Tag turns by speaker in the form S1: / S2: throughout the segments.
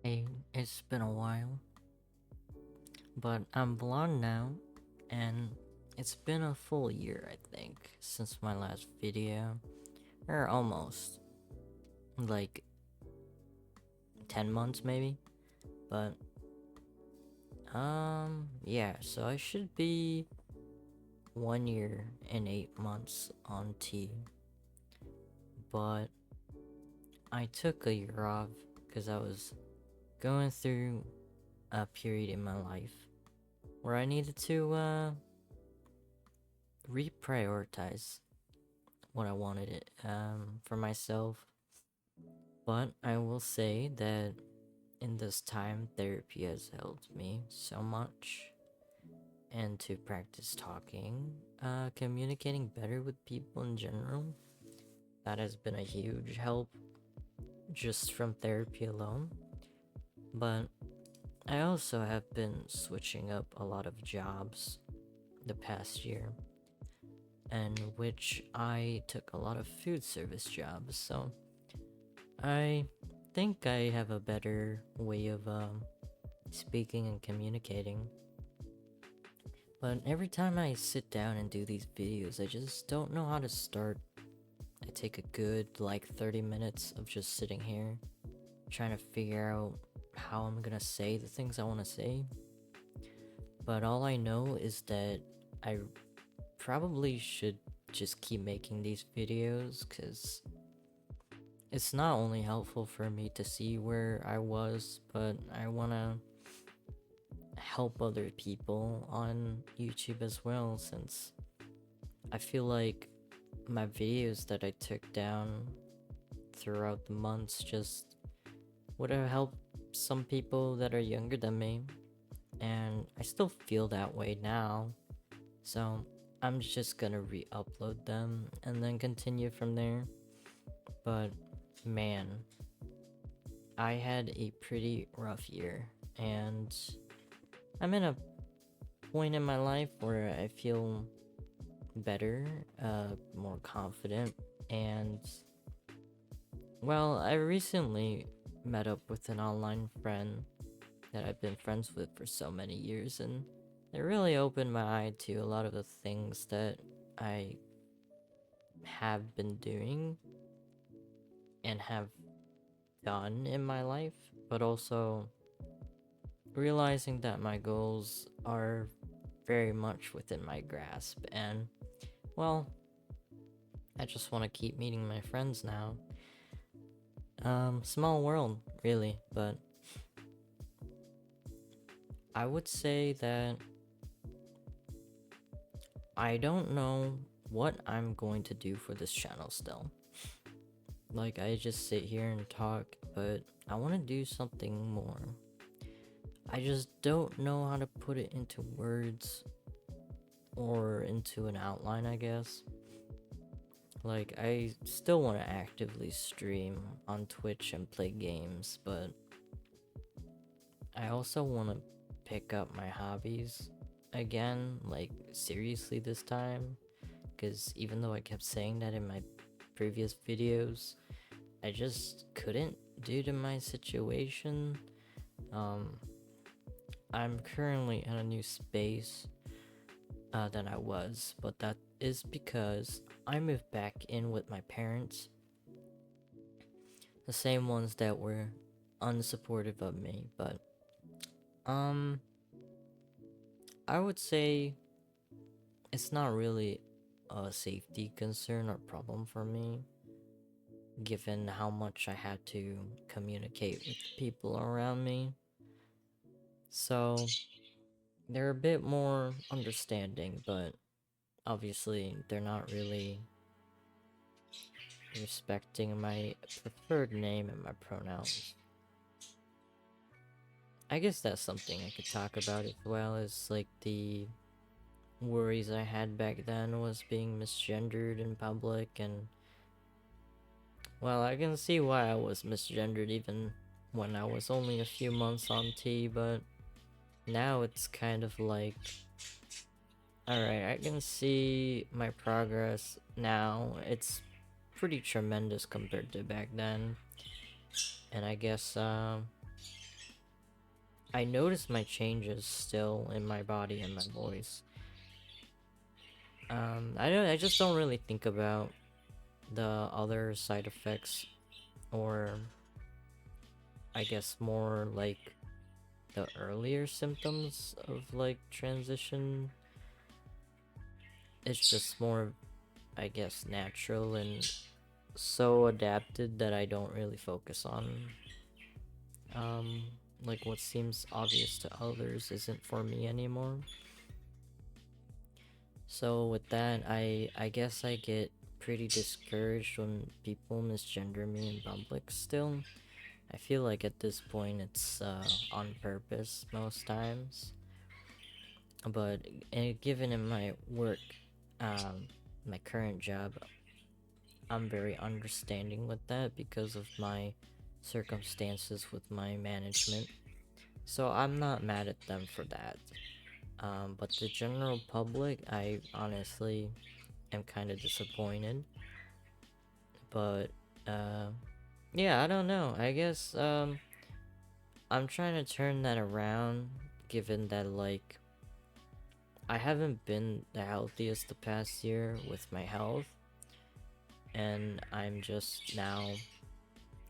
S1: Hey, it's been a while, but I'm blonde now, and it's been a full year, I think, since my last video, or almost, like 10 months maybe, but, yeah, so I should be 1 year and 8 months on T, but I took a year off because I was going through a period in my life where I needed to, reprioritize what I wanted it for myself. But I will say that in this time, therapy has helped me so much, and to practice talking, communicating better with people in general. That has been a huge help just from therapy alone. But I also have been switching up a lot of jobs the past year, and which I took a lot of food service jobs, so I think I have a better way of speaking and communicating. But every time I sit down and do these videos, I just don't know how to start. I take a good like 30 minutes of just sitting here trying to figure out how I'm gonna say the things I want to say. But all I know is that I probably should just keep making these videos because it's not only helpful for me to see where I was, but I want to help other people on YouTube as well, since I feel like my videos that I took down throughout the months just would have helped some people that are younger than me, and I still feel that way now. So I'm just gonna re-upload them and then continue from there. But man, I had a pretty rough year, and I'm in a point in my life where I feel better, more confident, and well, I recently met up with an online friend that I've been friends with for so many years, and it really opened my eye to a lot of the things that I have been doing and have done in my life, but also realizing that my goals are very much within my grasp, and well, I just want to keep meeting my friends now. Small world, really, but I would say that I don't know what I'm going to do for this channel still. Like, I just sit here and talk, but I want to do something more. I just don't know how to put it into words or into an outline, I guess. Like, I still want to actively stream on Twitch and play games, but I also want to pick up my hobbies again, like, seriously this time. Because even though I kept saying that in my previous videos, I just couldn't due to my situation. Um, I'm currently in a new space than I was, but that is because I moved back in with my parents, the same ones that were unsupportive of me. But um, I would say it's not really a safety concern or problem for me, given how much I had to communicate with the people around me. So they're a bit more understanding, but obviously they're not really respecting my preferred name and my pronouns. I guess that's something I could talk about as well, as like the worries I had back then was being misgendered in public, and well, I can see why I was misgendered even when I was only a few months on T, but now it's kind of like, alright, I can see my progress now. It's pretty tremendous compared to back then. And I guess, I notice my changes still in my body and my voice. I just don't really think about the other side effects, or I guess more like the earlier symptoms of like transition. It's just more, I guess, natural and so adapted that I don't really focus on. Um, like what seems obvious to others isn't for me anymore. So with that, I guess I get pretty discouraged when people misgender me in public still. I feel like at this point it's on purpose most times. But given in my work, my current job, I'm very understanding with that because of my circumstances with my management. So I'm not mad at them for that. But the general public, I honestly am kind of disappointed. But uh, yeah, I don't know. I guess I'm trying to turn that around, given that like I haven't been the healthiest the past year with my health, and I'm just now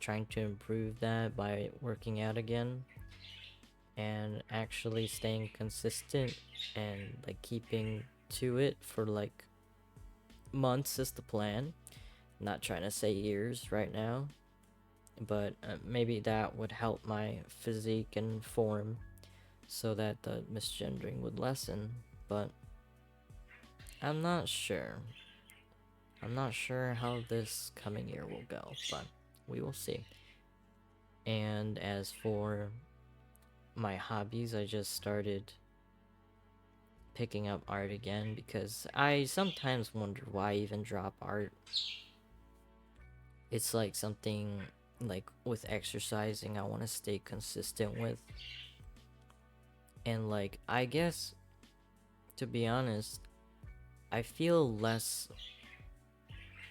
S1: trying to improve that by working out again and actually staying consistent and like keeping to it for like months is the plan. Not trying to say years right now, but maybe that would help my physique and form so that the misgendering would lessen. But I'm not sure. I'm not sure how this coming year will go, but we will see. And as for my hobbies, I just started picking up art again because I sometimes wonder why even drop art. It's like something like with exercising I want to stay consistent with. And like I guess to be honest, I feel less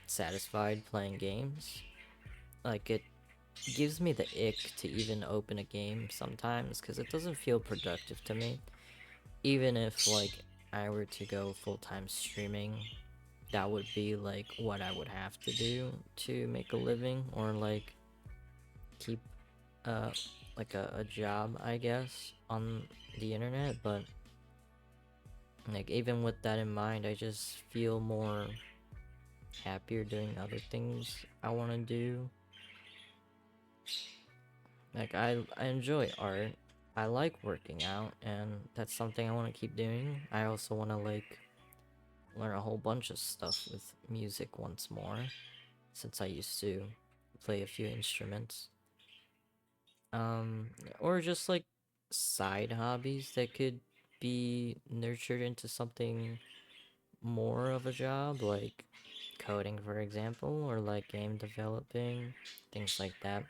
S1: satisfied playing games. Like it gives me the ick to even open a game sometimes because it doesn't feel productive to me. Even if like I were to go full-time streaming, that would be like what I would have to do to make a living or like keep uh like a job, I guess, on the internet. But like even with that in mind, I just feel more happier doing other things I want to do. Like I enjoy art. I like working out, and that's something I want to keep doing. I also want to like learn a whole bunch of stuff with music once more, since I used to play a few instruments. Um, or just like side hobbies that could be nurtured into something more of a job, like coding, for example, or like game developing, things like that.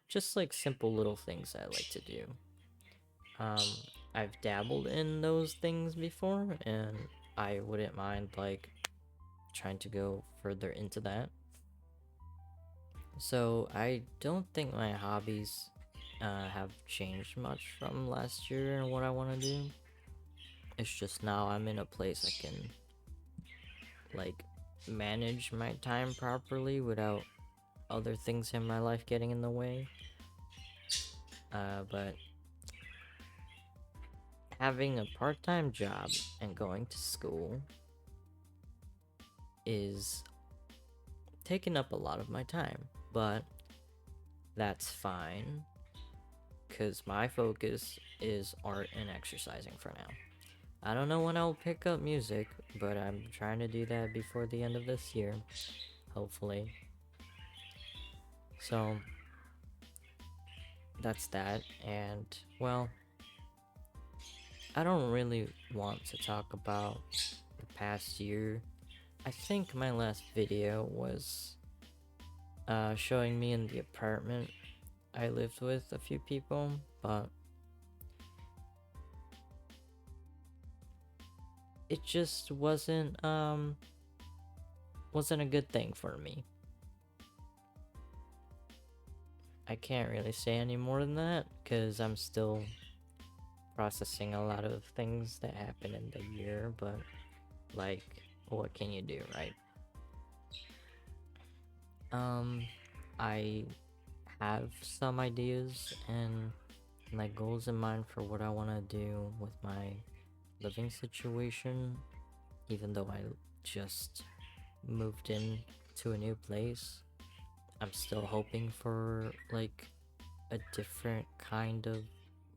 S1: Just like simple little things I like to do. Um, I've dabbled in those things before, and I wouldn't mind like trying to go further into that. So I don't think my hobbies have changed much from last year and what I want to do. It's just now I'm in a place I can like manage my time properly without other things in my life getting in the way. But having a part-time job and going to school is taking up a lot of my time, but that's fine because my focus is art and exercising for now. I don't know when I'll pick up music, but I'm trying to do that before the end of this year, hopefully. So that's that, and well, I don't really want to talk about the past year. I think my last video was showing me in the apartment I lived with a few people, but it just wasn't a good thing for me. I can't really say any more than that because I'm still processing a lot of things that happened in the year, but like, what can you do, right? Um, I have some ideas and like goals in mind for what I want to do with my living situation, even though I just moved in to a new place. I'm still hoping for like a different kind of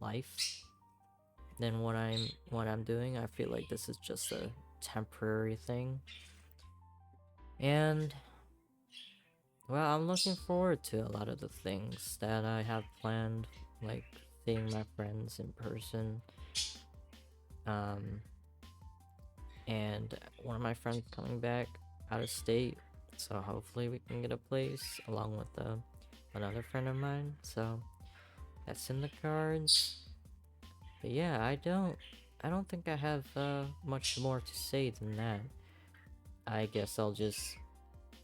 S1: life than what I'm doing. I feel like this is just a temporary thing. And well, I'm looking forward to a lot of the things that I have planned, like seeing my friends in person. Um, and one of my friends coming back out of state, so hopefully we can get a place along with another friend of mine. So that's in the cards. But yeah, I don't think I have much more to say than that. I guess I'll just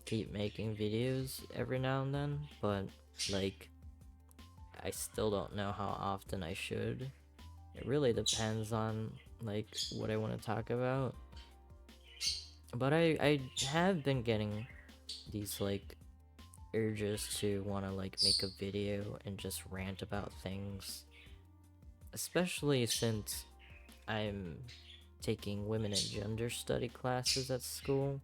S1: keep making videos every now and then, but like I still don't know how often I should. It really depends on like what I want to talk about. But I have been getting these like urges to want to like make a video and just rant about things, especially since I'm taking women and gender study classes at school.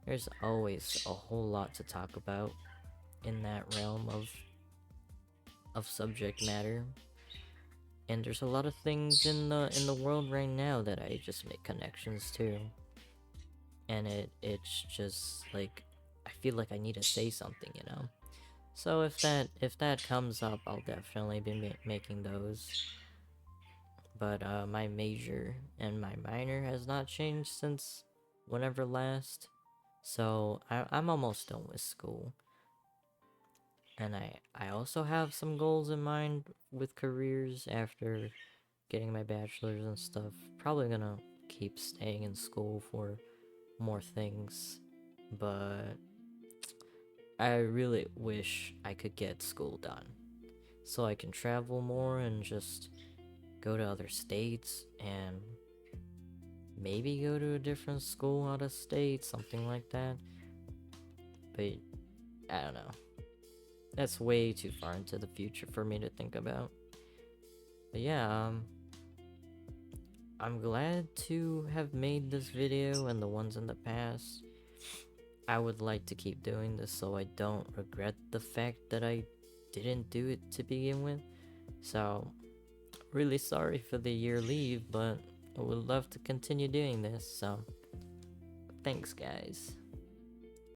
S1: There's always a whole lot to talk about in that realm of subject matter. And there's a lot of things in the world right now that I just make connections to. And it's just like I feel like I need to say something, you know. So if that comes up, I'll definitely be making those. But my major and my minor has not changed since whenever last. So I'm almost done with school. And I also have some goals in mind with careers after getting my bachelor's and stuff. Probably gonna keep staying in school for more things. But I really wish I could get school done so I can travel more and just go to other states and maybe go to a different school out of state, something like that. But I don't know. That's way too far into the future for me to think about. But yeah, I'm glad to have made this video and the ones in the past. I would like to keep doing this so I don't regret the fact that I didn't do it to begin with. So, really sorry for the year leave, but I would love to continue doing this. So, thanks, guys.